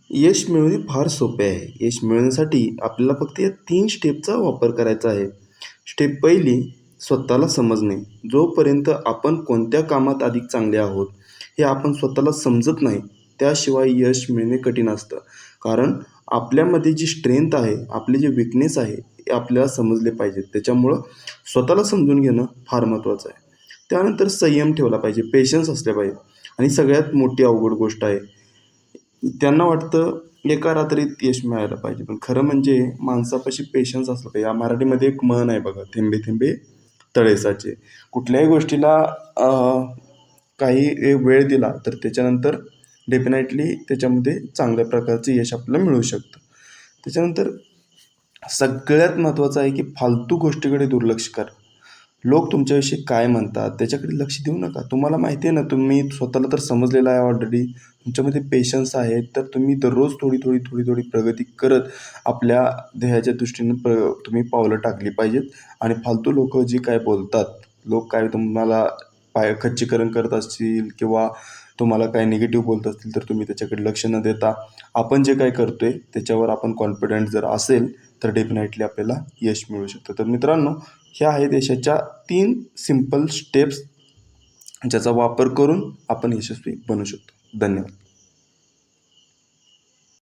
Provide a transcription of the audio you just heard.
यश मिळवणे फार सोपे आहे. यश मिळवण्यासाठी आपल्याला फक्त या 3 स्टेपचा वापर करायचा आहे. स्टेप पहिली, स्वतःला समजणे. जोपर्यंत आपण कोणत्या कामात अधिक चांगले आहोत, हे आपण स्वतःला समजत नाही, त्याशिवाय यश मिळणे कठीण असतं. कारण आपल्यामध्ये जी स्ट्रेंथ आहे, आपले जे वीकनेस आहे, हे आपल्याला समजले पाहिजेत. त्याच्यामुळं स्वतःला समजून घेणं फार महत्त्वाचं आहे. त्यानंतर संयम ठेवला पाहिजे, पेशन्स असले पाहिजे आणि सगळ्यात मोठी अवघड गोष्ट आहे, त्यांना वाटतं एका रात्रीत यश मिळायला पाहिजे. पण खरं म्हणजे माणसापाशी पेशन्स असलं पाहिजे. मराठीमध्ये एक म्हण आहे बघा, "थेंबे थेंबे तळे साचे." कुठल्याही गोष्टीला काही वेळ दिला तर त्याच्यानंतर डेफिनेटली त्याच्यामध्ये चांगल्या प्रकारचं यश आपल्याला मिळू शकतं. त्याच्यानंतर सगळ्यात महत्त्वाचं आहे की फालतू गोष्टीकडे दुर्लक्ष करा. लोक तुमच्याविषयी काय म्हणतात त्याच्याकडे लक्ष देऊ नका. तुम्हाला माहिती आहे ना, तुम्ही स्वतःला तर समजलेलं आहे ऑलरेडी. तुमच्यामध्ये पेशन्स आहे, तर तुम्ही दररोज थोडी प्रगती करत आपल्या ध्येयाच्या दृष्टीने तुम्ही पावलं टाकली पाहिजेत. आणि फालतू लोकं जी काय बोलतात, लोक काय तुम्हाला खच्चीकरण करत असतील किंवा तुम्हाला काय निगेटिव्ह बोलत असतील, तर तुम्ही त्याच्याकडे लक्ष न देता आपण जे काही करतोय त्याच्यावर आपण कॉन्फिडंट जर असेल, तर डेफिनेटली आपल्याला यश मिळू शकतं. तर मित्रांनो, ह्या आहेत यशाच्या 3 सिंपल स्टेप्स, ज्याचा वापर करून आपण यशस्वी बनू शकतो. धन्यवाद.